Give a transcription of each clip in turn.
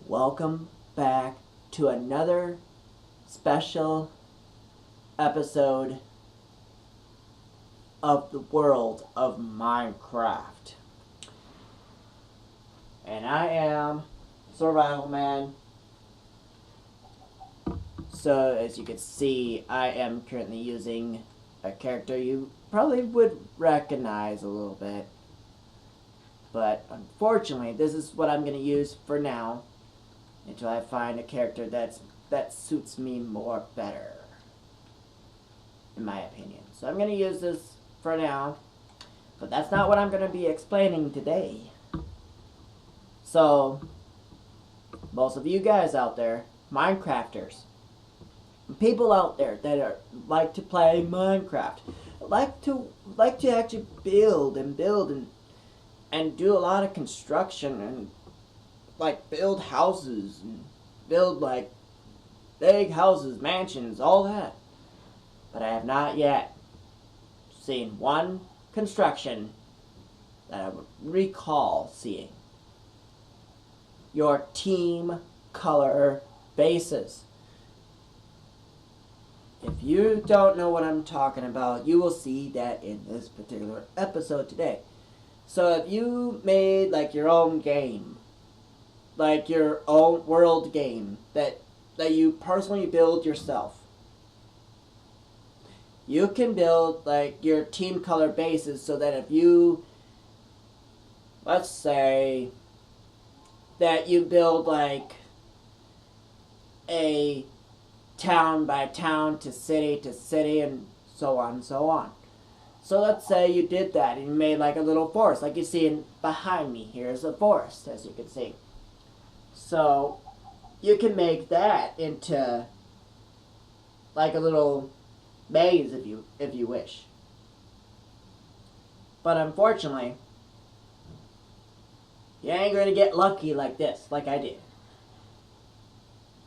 Welcome back to another special episode of the world of Minecraft. And I am Survival Man. So as you can see, I am currently using a character you probably would recognize a little bit. But unfortunately, this is what I'm going to use for now until I find a character that suits me more better, in my opinion. So I'm going to use this for now, but that's not what I'm going to be explaining today. So, most of you guys out there, Minecrafters, people out there that like to play Minecraft, like to actually build and do a lot of construction and like build houses and build like big houses, mansions, all that. But I have not yet seen one construction that I would recall seeing. Your team color bases. If you don't know what I'm talking about, you will see that in this particular episode today. So if you made like your own game, like your own world game that you personally build yourself, you can build like your team color bases so that if you, let's say that you build like a town by town to city and so on and so on. So let's say you did that and you made like a little forest, like you see behind me. Here's a forest, as you can see. So you can make that into like a little maze if you wish. But unfortunately, you ain't gonna get lucky like this, like I did.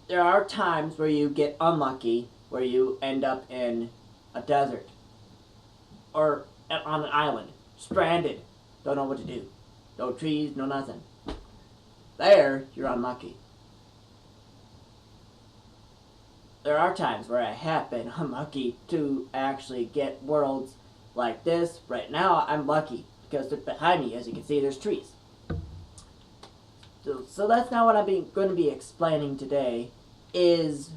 There are times where you get unlucky, where you end up in a desert or on an island, stranded, don't know what to do. No trees, no nothing. There, you're unlucky. There are times where I have been unlucky to actually get worlds like this. Right now, I'm lucky because behind me, as you can see, there's trees. So that's not what I'm going to be explaining today, is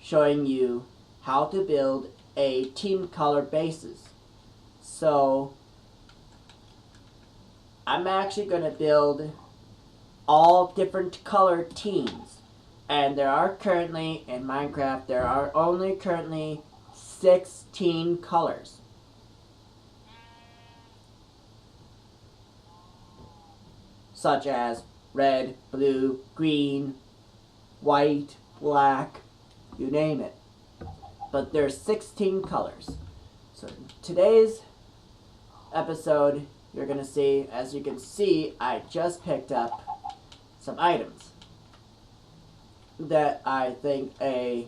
showing you how to build a team color basis. So I'm actually going to build all different color teams, and there are currently in Minecraft there are only currently 16 colors. Such as red, blue, green, white, black, you name it. But there's 16 colors. So in today's episode, you're going to see, as you can see, I just picked up some items that I think a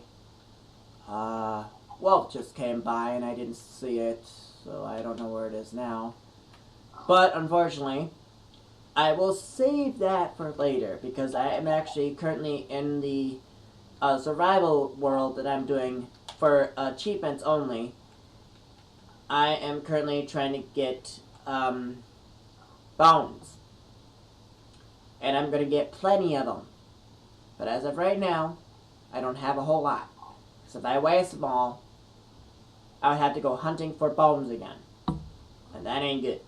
wolf just came by and I didn't see it, so I don't know where it is now. But unfortunately, I will save that for later because I am actually currently in the survival world that I'm doing for achievements only. I am currently trying to get bones. And I'm going to get plenty of them. But as of right now, I don't have a whole lot. So if I waste them all, I would have to go hunting for bones again. And that ain't good.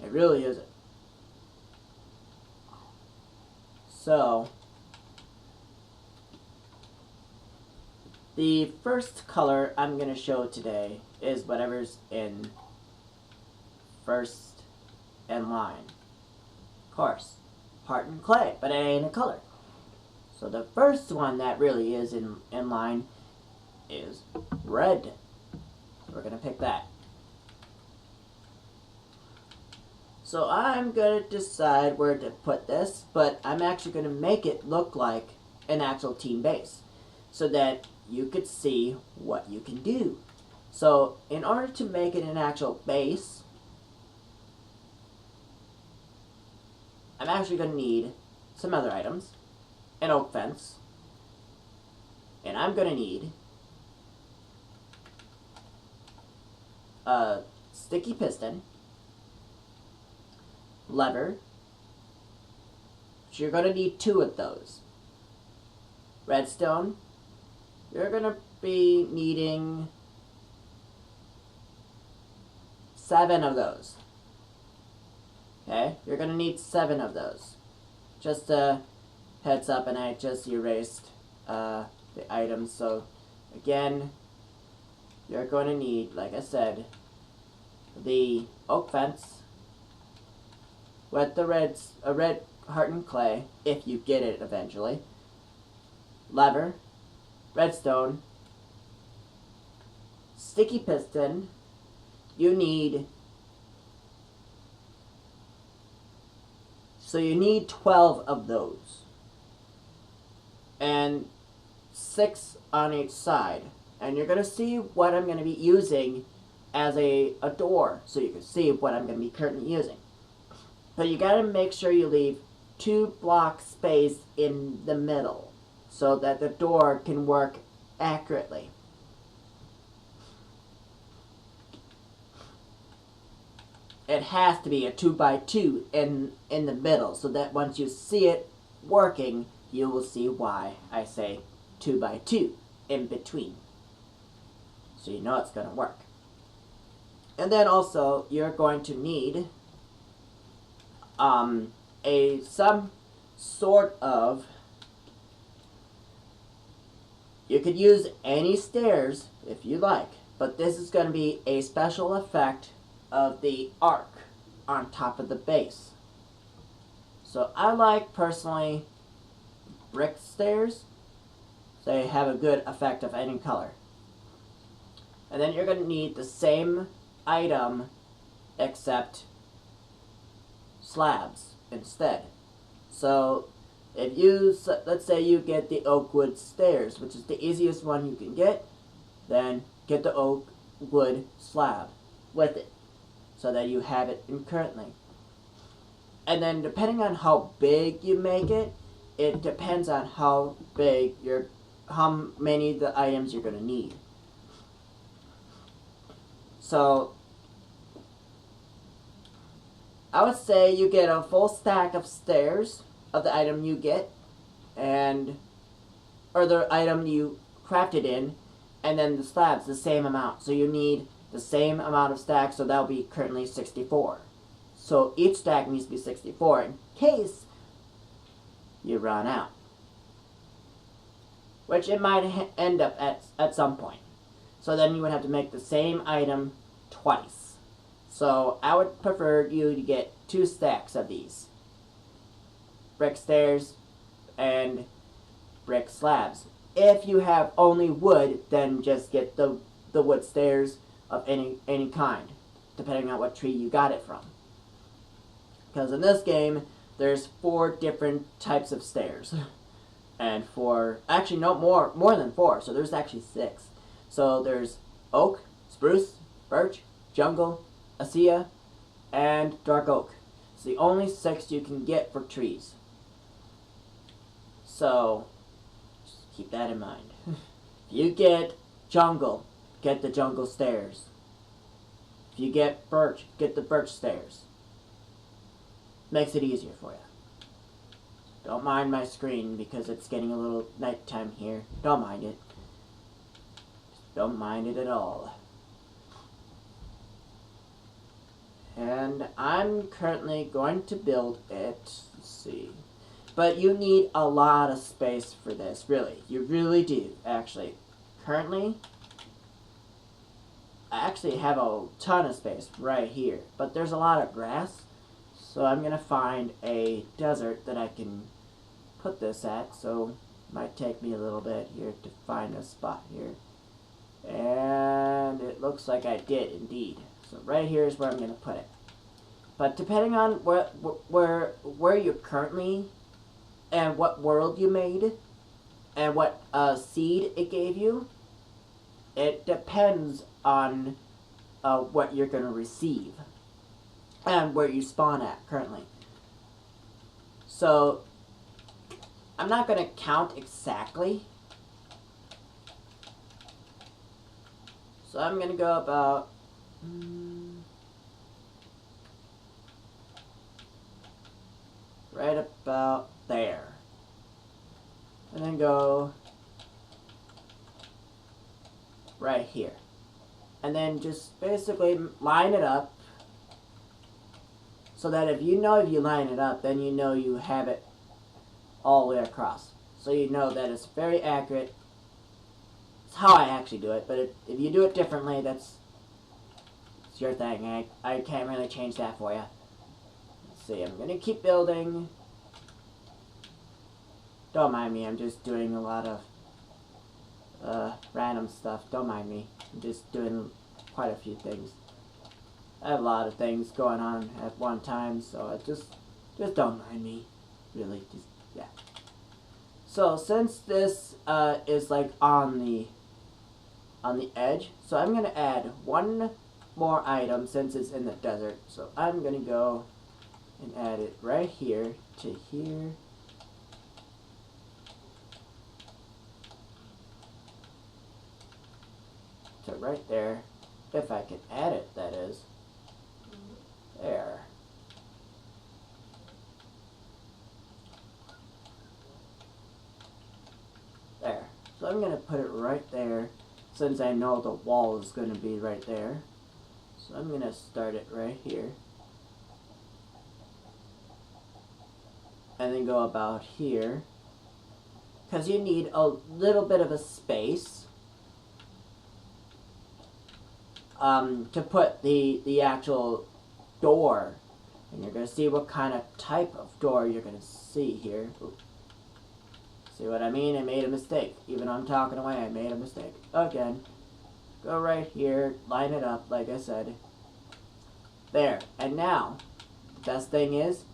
It really isn't. So, the first color I'm going to show today is whatever's in first in line. Of course, heart and clay, but it ain't a color. So the first one that really is in line is red. So we're going to pick that. So I'm going to decide where to put this, but I'm actually going to make it look like an actual team base so that you could see what you can do. So in order to make it an actual base, I'm actually going to need some other items. an oak fence, and I'm going to need a sticky piston, lever, so you're going to need 2 of those. Redstone, you're going to be needing 7 of those. Okay, you're going to need 7 of those. Just a heads up, and I just erased the items, so again, you're going to need, like I said, the oak fence with the red hardened clay, if you get it eventually, lever, redstone, sticky piston. You need 12 of those, and 6 on each side. And you're going to see what I'm going to be using as a door, so you can see what I'm going to be currently using. But you got to make sure you leave 2 block space in the middle so that the door can work accurately. It has to be a 2x2 in the middle, so that once you see it working, you will see why I say 2x2 in between. So you know it's going to work. And then also, you're going to need some sort of, you could use any stairs if you like, but this is going to be a special effect of the arc on top of the base. So I like, personally, brick stairs. They have a good effect of any color. And then you're going to need the same item except slabs instead. So if you, let's say you get the oak wood stairs, which is the easiest one you can get, then get the oak wood slab with it, so that you have it currently. And then depending on how big you make it, it depends on how many of the items you're going to need. So I would say you get a full stack of stairs of the item you get, or the item you crafted in, and then the slabs the same amount. So you need the same amount of stacks, so that'll be currently 64. So each stack needs to be 64 in case you run out, which it might end up at some point. So then you would have to make the same item twice. So I would prefer you to get 2 stacks of these brick stairs and brick slabs. If you have only wood, then just get the wood stairs of any kind, depending on what tree you got it from. Because in this game, there's 4 different types of stairs. And actually no, more than 4, so there's actually 6. So there's oak, spruce, birch, jungle, acacia, and dark oak. It's the only 6 you can get for trees. So just keep that in mind. If you get jungle, get the jungle stairs. If you get birch, get the birch stairs. Makes it easier for you. Don't mind my screen because it's getting a little nighttime here. Don't mind it. Don't mind it at all. And I'm currently going to build it. Let's see. But you need a lot of space for this, really. You really do, actually. Currently, I actually have a ton of space right here. But there's a lot of grass. So I'm going to find a desert that I can put this at. So it might take me a little bit here to find a spot here. And it looks like I did indeed. So right here is where I'm going to put it. But depending on where you're currently, and what world you made, and what seed it gave you, it depends on what you're going to receive and where you spawn at currently. So I'm not going to count exactly. So I'm going to go about right about there. And then go right here. And then just basically line it up so that if you line it up, then you know you have it all the way across. So you know that it's very accurate. It's how I actually do it, but if you do it differently, it's your thing. I can't really change that for you. Let's see, I'm going to keep building. Don't mind me, I'm just doing a lot of random stuff. Don't mind me. I'm just doing quite a few things. I have a lot of things going on at one time, so I just don't mind me. Really, just, yeah. So since this is like on the edge, so I'm gonna add one more item since it's in the desert. So I'm gonna go and add it right here to here. To right there, if I can add it, that is. There. There. So I'm going to put it right there, since I know the wall is going to be right there. So I'm going to start it right here. And then go about here. Because you need a little bit of a space to put the actual door. And you're going to see what kind of type of door you're going to see here. Ooh. See what I mean? I made a mistake. Even though I'm talking away, I made a mistake. Again. Go right here, line it up like I said. There. And now, the best thing is,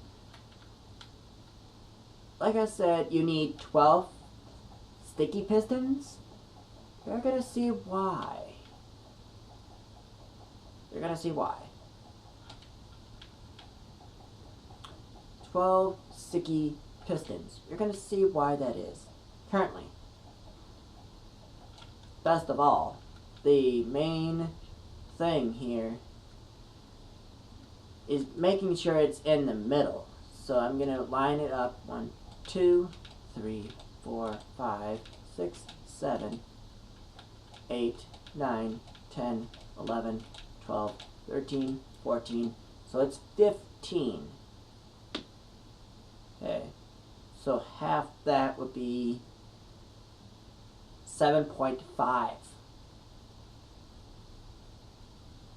like I said, you need 12 sticky pistons. You're going to see why. You're going to see why. 12 sticky pistons. You're going to see why that is. Currently. Best of all, the main thing here is making sure it's in the middle. So I'm going to line it up 1, 2, 3, 4, 5, 6, 7, 8, 9, 10, 11, 12, 13, 14. So it's 15. Okay. So half that would be 7.5.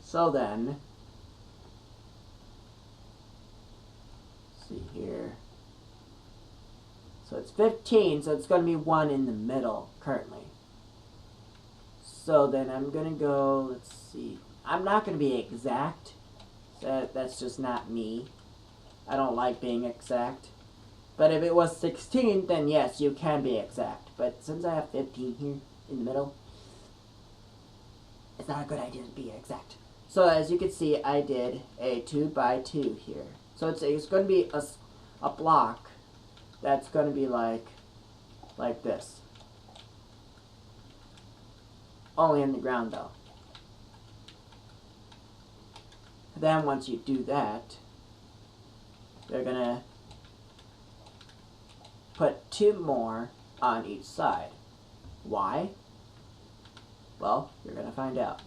So then, let's see here. So it's 15, so it's going to be 1 in the middle currently. So then I'm going to go, let's see. I'm not going to be exact. So that's just not me. I don't like being exact. But if it was 16, then yes, you can be exact. But since I have 15 here in the middle, it's not a good idea to be exact. So as you can see, I did a 2x2 here. So it's going to be a block that's going to be like this. Only in the ground though. Then once you do that, you're going to put 2 more on each side. Why? Well, you're going to find out.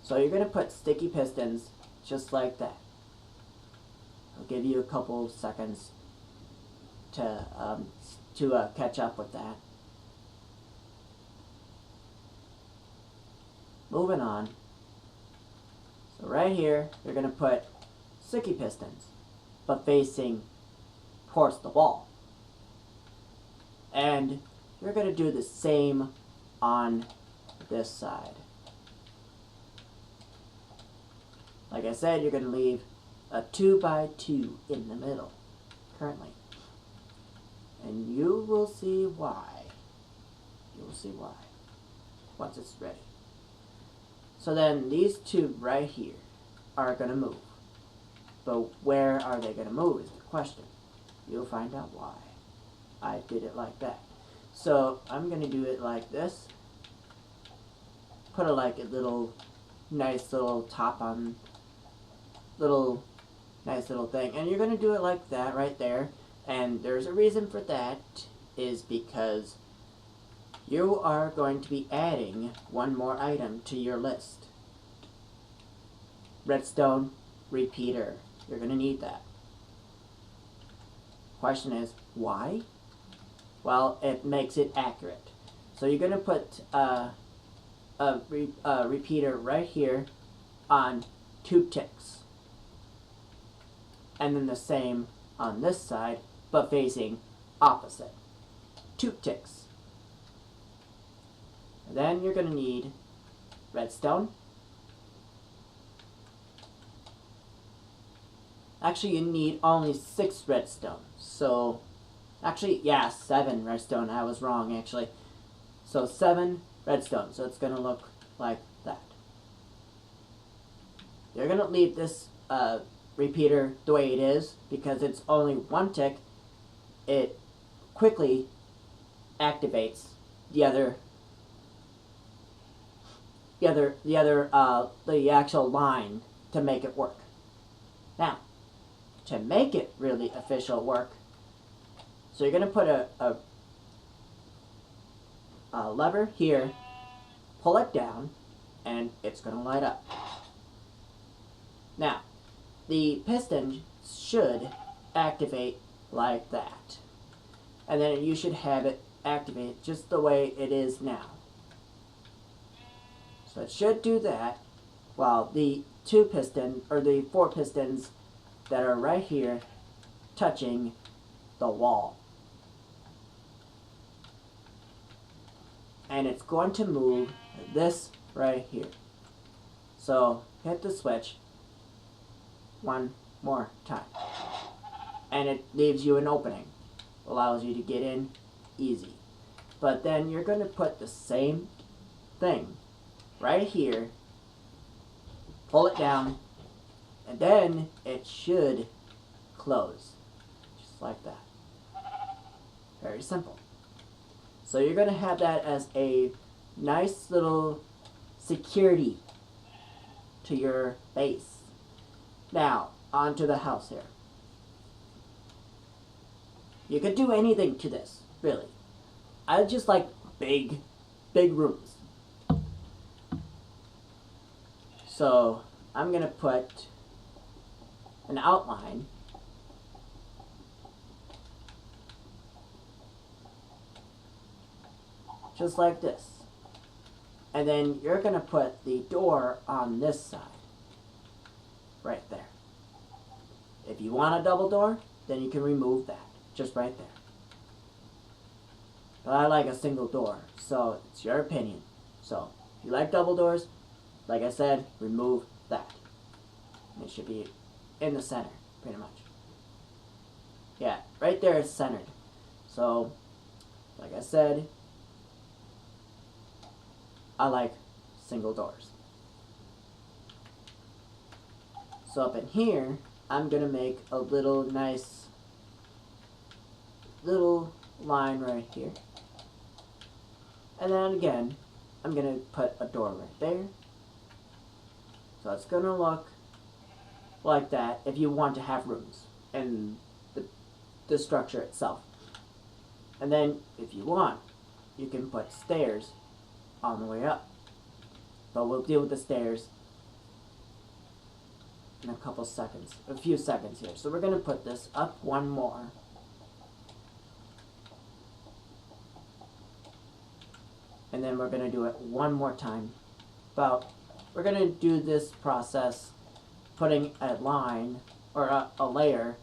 So you're going to put sticky pistons just like that. I'll give you a couple seconds to catch up with that. Moving on. So right here, you're going to put sticky pistons, but facing towards the wall. And you're going to do the same on this side. Like I said, you're going to leave a 2x2 in the middle, currently. And you will see why. You will see why, once it's ready. So then these 2 right here are going to move. But where are they going to move is the question. You'll find out why. I did it like that. So I'm gonna do it like this. Put a like a little nice little top on, little nice little thing, and you're gonna do it like that right there. And there's a reason for that, is because you are going to be adding one more item to your list. Redstone repeater. You're going to need that. Question is, why? Well, it makes it accurate. So you're going to put a repeater right here on 2 ticks. And then the same on this side, but facing opposite. 2 ticks. Then you're going to need redstone. Actually, you need only 6 redstone. So, actually, yeah, 7 redstone. I was wrong, actually. So, 7 redstone. So, it's going to look like that. You're going to leave this repeater the way it is, because it's only 1 tick. It quickly activates the actual line to make it work. Now, to make it really official work, so you're going to put a lever here, pull it down, and it's going to light up. Now, the piston should activate like that. And then you should have it activate just the way it is now. So it should do that, while the 4 pistons that are right here touching the wall. And it's going to move this right here. So hit the switch 1 more time. And it leaves you an opening. Allows you to get in easy. But then you're going to put the same thing right here, pull it down, and then it should close. Just like that. Very simple. So you're going to have that as a nice little security to your base. Now, onto the house here. You could do anything to this, really. I just like big rooms. So I'm going to put an outline just like this. And then you're going to put the door on this side, right there. If you want a double door, then you can remove that, just right there. But I like a single door, so it's your opinion. So if you like double doors, like I said, remove that. And it should be in the center, pretty much. Yeah, right there it's centered. So, like I said, I like single doors. So up in here, I'm going to make a little nice little line right here. And then again, I'm going to put a door right there. So it's going to look like that if you want to have rooms in the structure itself. And then if you want, you can put stairs on the way up. But we'll deal with the stairs in a few seconds here. So we're going to put this up 1 more. And then we're going to do it 1 more time. We're going to do this process putting a line or a layer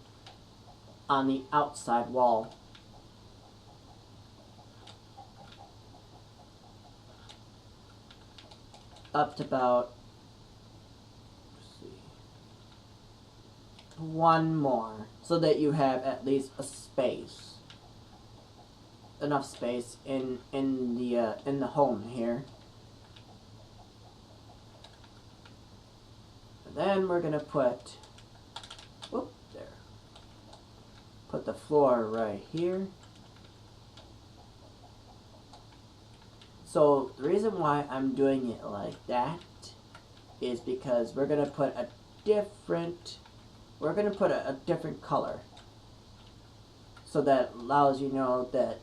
on the outside wall. Up to about, 1 more, so that you have at least a space, enough space in the home here. And then we're gonna put, put the floor right here, So the reason why I'm doing it like that is because we're gonna put a different color, so that allows you know that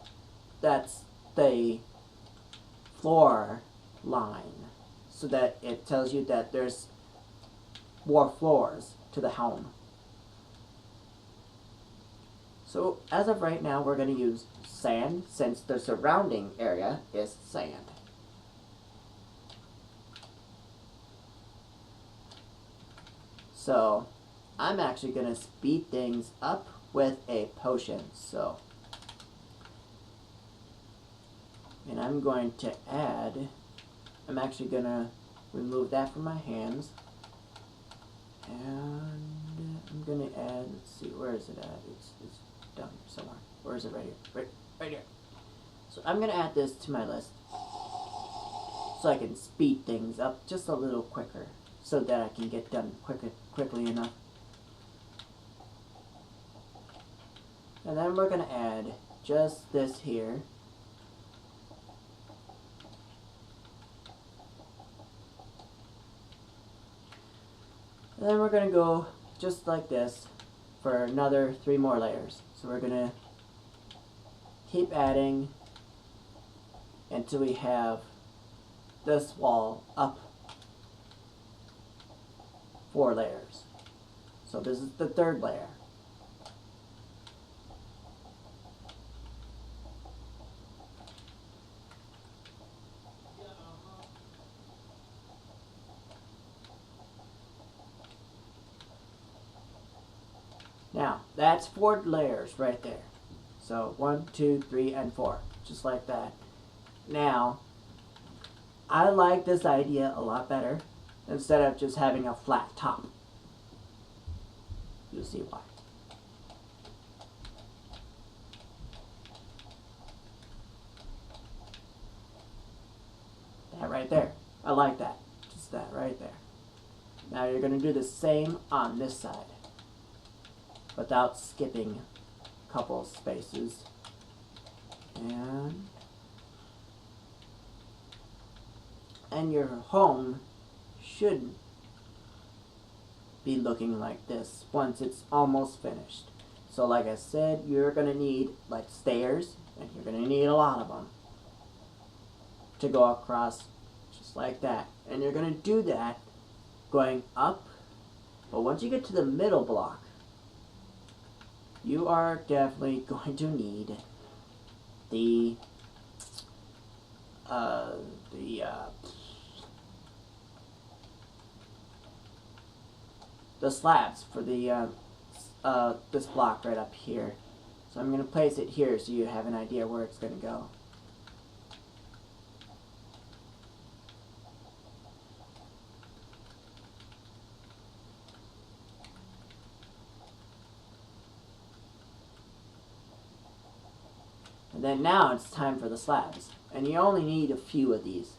that's the floor line, so that it tells you that there's more floors to the home. So as of right now, we're going to use sand, since the surrounding area is sand. So I'm actually going to speed things up with a potion. So, and I'm going to add, I'm actually going to remove that from my hands. And I'm going to add, let's see, where is it at? It's down here somewhere. Where is it? Right here. Right here. So I'm going to add this to my list so I can speed things up just a little quicker, so that I can get done quickly enough. And then we're going to add just this here. And then we're going to go just like this for another 3 more layers. So we're going to keep adding until we have this wall up 4 layers. So this is the 3rd layer. Now, that's 4 layers right there. So 1, 2, 3, and 4. Just like that. Now, I like this idea a lot better instead of just having a flat top. You'll see why. That right there. I like that. Just that right there. Now you're going to do the same on this side, without skipping a couple spaces. And your home should be looking like this once it's almost finished. So like I said, you're going to need like stairs, and you're going to need a lot of them to go across just like that. And you're going to do that going up, but once you get to the middle block, you are definitely going to need the slabs for the this block right up here. So I'm going to place it here so you have an idea where it's going to go. And then now it's time for the slabs. And you only need a few of these.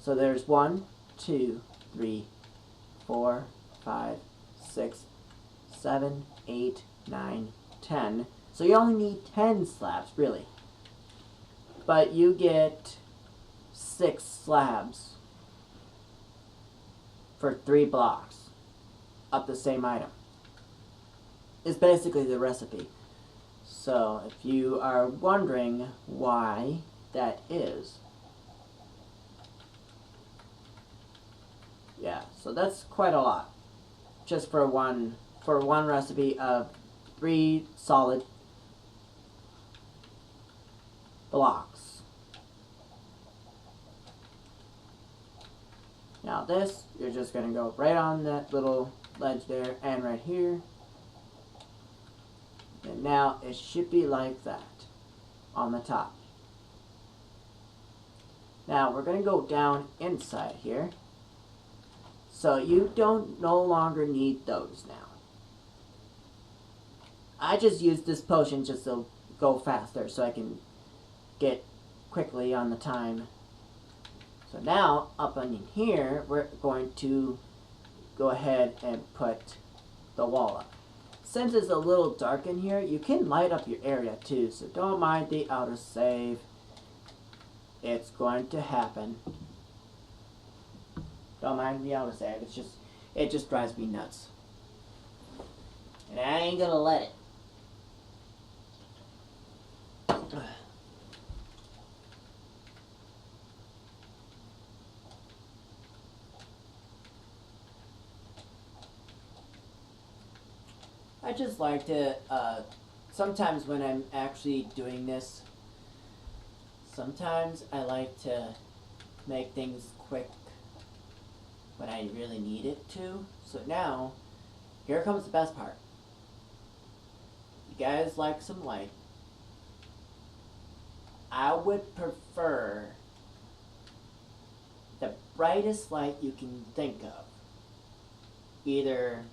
So there's 1, 2, 3, 4, 5, 6, 7, 8, 9, 10. So you only need 10 slabs, really. But you get 6 slabs for 3 blocks of the same item. It's basically the recipe. So if you are wondering why that is, yeah, so that's quite a lot just for one recipe of 3 solid blocks. Now this, you're just going to go right on that little ledge there and right here. And now it should be like that on the top. Now we're going to go down inside here. So you don't no longer need those now. I just used this potion just to go faster so I can get quickly on the time. So now up in here we're going to go ahead and put the wall up. Since it's a little dark in here, you can light up your area too, so don't mind the outer save. It's going to happen. Don't mind me, I was saying. It just drives me nuts. And I ain't gonna let it. I just like to, sometimes when I'm actually doing this, sometimes I like to make things quick when I really need it to. So now, here comes the best part. You guys like some light. I would prefer the brightest light you can think of. Either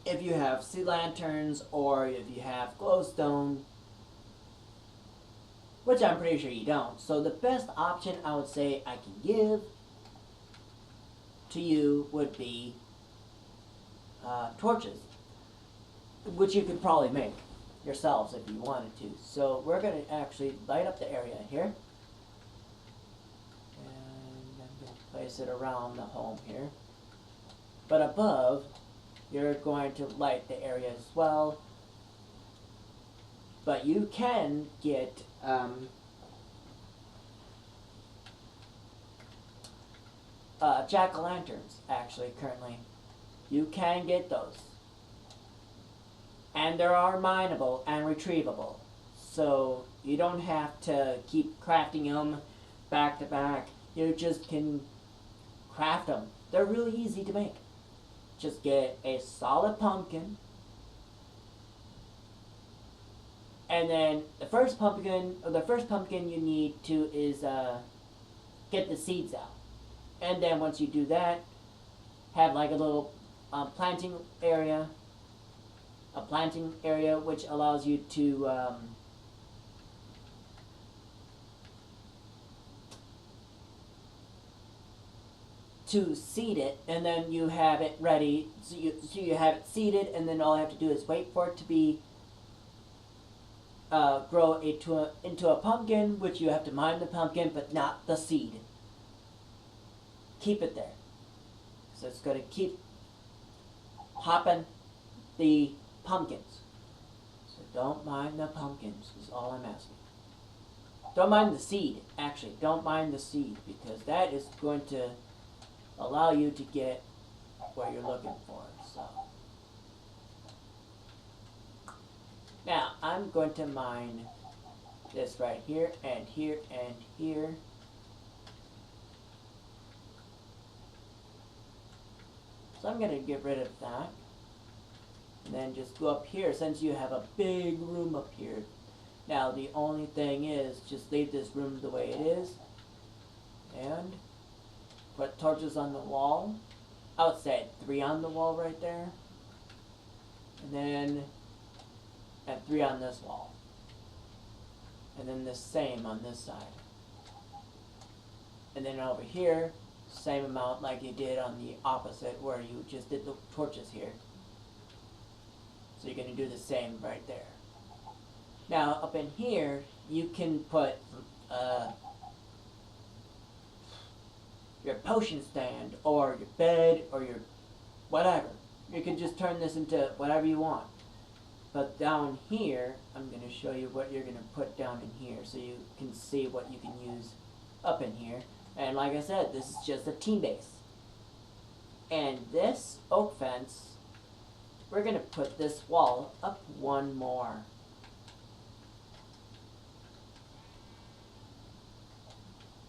if you have sea lanterns or if you have glowstone, which I'm pretty sure you don't. So the best option I would say I can give to you would be torches, which you could probably make yourselves if you wanted to. So we're going to actually light up the area here. And I'm going to place it around the home here. But above, you're going to light the area as well. But you can get jack-o'-lanterns, actually, currently. You can get those. And they are mineable and retrievable. So you don't have to keep crafting them back to back. You just can craft them. They're really easy to make. Just get a solid pumpkin. And then the first pumpkin you need to is get the seeds out. And then once you do that, have like a little planting area. A planting area which allows you to seed it, and then you have it ready. So you have it seeded, and then all you have to do is wait for it to be grow into a pumpkin, which you have to mine the pumpkin, but not the seed. Keep it there. So it's going to keep hopping the pumpkins. So don't mind the pumpkins is all I'm asking. Don't mind the seed, actually. Don't mind the seed, because that is going to allow you to get what you're looking for. So now I'm going to mine this right here and here and here. So I'm going to get rid of that. And then just go up here, since you have a big room up here. Now the only thing is, just leave this room the way it is. And put torches on the wall. I would say 3 on the wall right there. And then and 3 on this wall. And then the same on this side. And then over here, same amount like you did on the opposite where you just did the torches here. So you're going to do the same right there. Now up in here, you can put your potion stand or your bed or your whatever. You can just turn this into whatever you want. But down here, I'm going to show you what you're going to put down in here so you can see what you can use up in here. And like I said, this is just a team base. And this oak fence, we're going to put this wall up 1 more.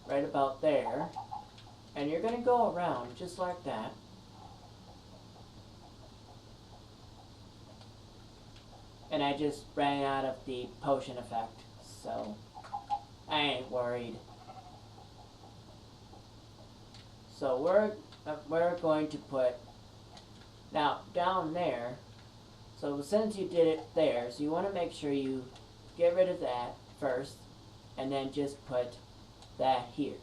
Right about there. And you're going to go around just like that. And I just ran out of the potion effect, so I ain't worried. So we're going to put, now down there, so since you did it there, so you want to make sure you get rid of that first, and then just put that here.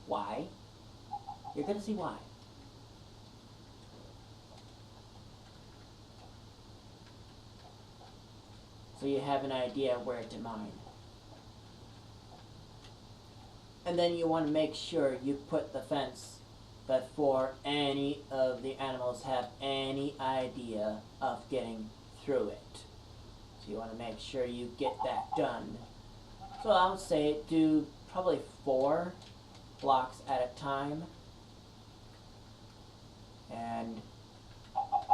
Why? You're going to see why. So you have an idea where to mine. And then you want to make sure you put the fence before any of the animals have any idea of getting through it. So you want to make sure you get that done. So I would say do probably 4 blocks at a time. And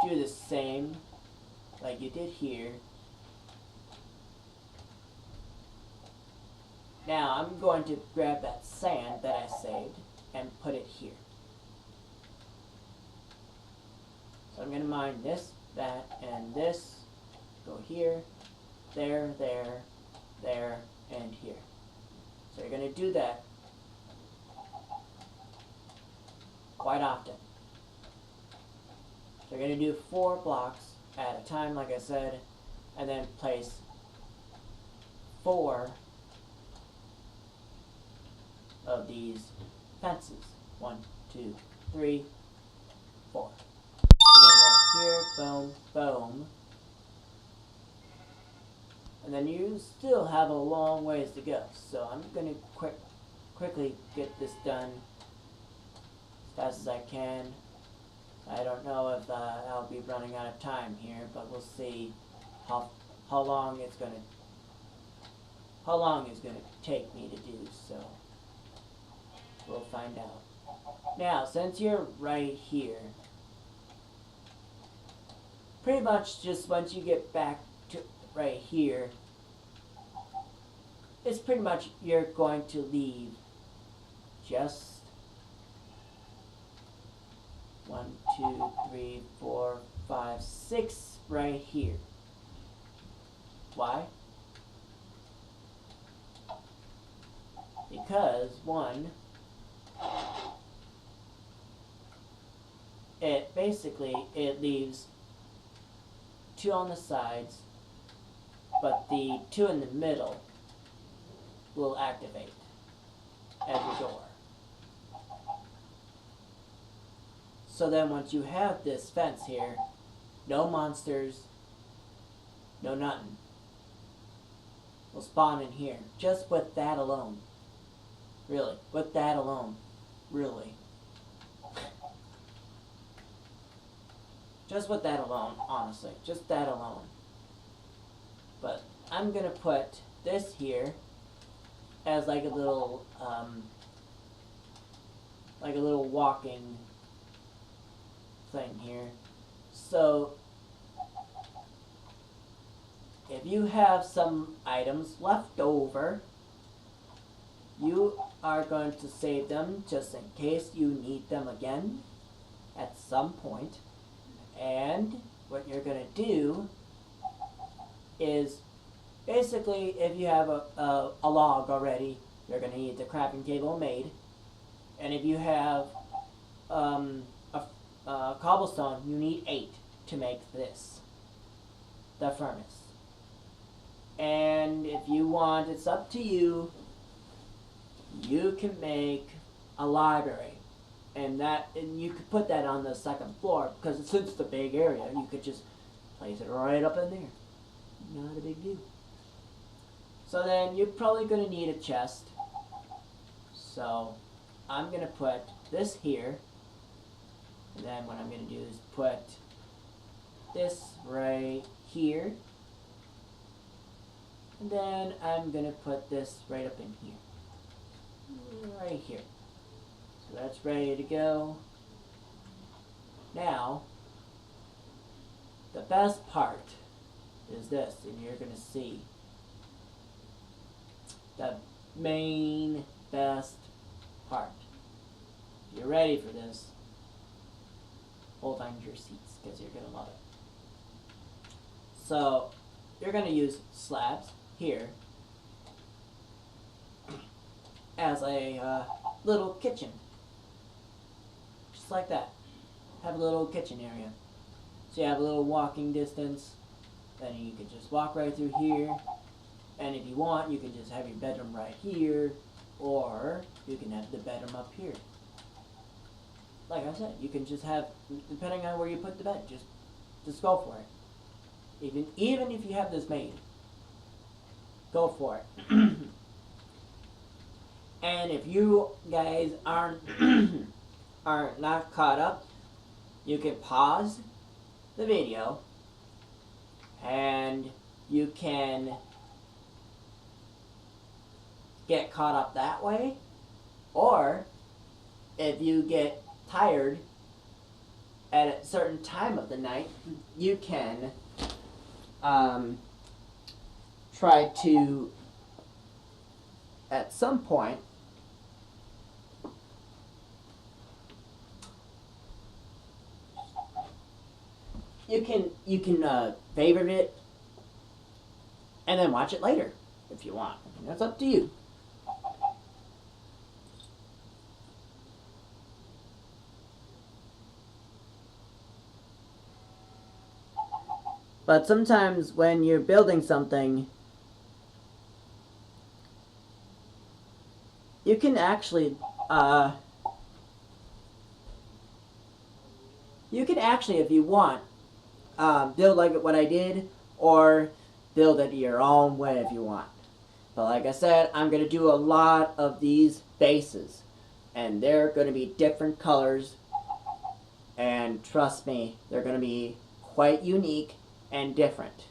do the same like you did here. Now I'm going to grab that sand that I saved and put it here. So I'm going to mine this, that, and this. Go here, there, there, there, and here. So you're going to do that quite often. So you're going to do 4 blocks at a time, like I said, and then place 4 of these fences. 1, 2, 3, 4. And then right here, boom, boom. And then you still have a long ways to go. So I'm going to quickly get this done as fast as I can. I don't know if I'll be running out of time here, but we'll see how long it's going to take me to do so. We'll find out. Now, since you're right here, pretty much just once you get back to right here, it's pretty much you're going to leave just 1, 2, 3, 4, 5, 6 right here. Why? Because 1, it leaves 2 on the sides, but the 2 in the middle will activate every door. So then once you have this fence here, no monsters, no nothing will spawn in here. Just with that alone. Really, with that alone. Really. Just with that alone, honestly. Just that alone. But I'm going to put this here as like a little walking thing here. So if you have some items left over, you are going to save them just in case you need them again at some point. And what you're going to do is basically, if you have a log already, you're going to need the crafting table made. And if you have cobblestone, you need 8 to make this, the furnace. And if you want, it's up to you, you can make a library. And you could put that on the 2nd floor, because since it's a big area, you could just place it right up in there. Not a big deal. So then you're probably going to need a chest. So I'm going to put this here. And then what I'm going to do is put this right here. And then I'm going to put this right up in here. Right here. So that's ready to go. Now, the best part is this, and you're going to see the main best part. If you're ready for this, hold on to your seats because you're going to love it. So, you're going to use slabs here as a little kitchen. Just like that. Have a little kitchen area. So you have a little walking distance. Then you can just walk right through here. And if you want, you can just have your bedroom right here. Or you can have the bedroom up here. Like I said, you can just have, depending on where you put the bed, just go for it. Even if you have this made, go for it. And if you guys aren't are not caught up, you can pause the video and you can get caught up that way. Or if you get tired at a certain time of the night, you can try to, at some point, you can favorite it and then watch it later if you want. That's up to you. But sometimes when you're building something, you can actually if you want, build like what I did, or build it your own way if you want. But like I said, I'm going to do a lot of these bases, and they're going to be different colors, and trust me, they're going to be quite unique and different.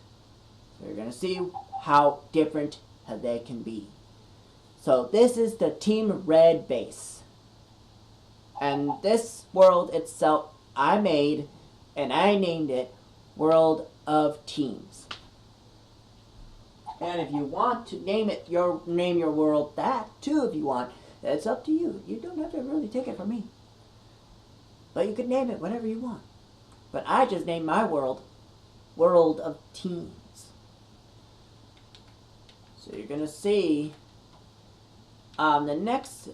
So you're going to see how different they can be. So this is the Team Red base. And this world itself I made, and I named it World of Teams. And if you want to name your world that too if you want. It's up to you. You don't have to really take it from me. But you can name it whatever you want. But I just named my world World of Teams. So you're going to see the next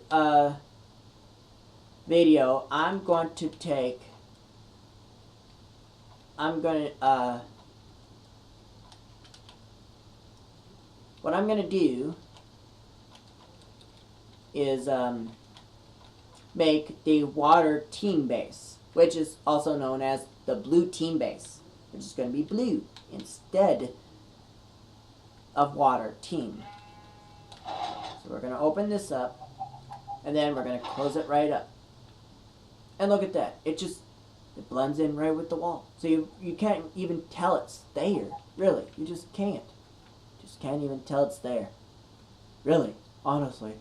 video I'm going to take, what I'm going to do is make the water team base, which is also known as the blue team base, which is going to be blue instead of water team. So we're going to open this up, and then we're going to close it right up. And look at that. It blends in right with the wall. So you can't even tell it's there. Really. You just can't. Just can't even tell it's there. Really. Honestly.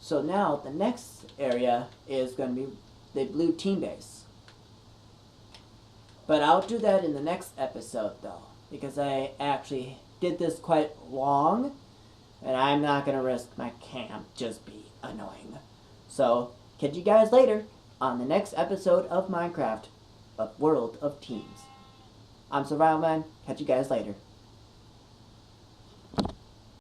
So now the next area is going to be the blue team base. But I'll do that in the next episode though, because I actually did this quite long, and I'm not going to risk my cam just be annoying. So, catch you guys later on the next episode of Minecraft, of World of Teams. I'm Survival Man. Catch you guys later.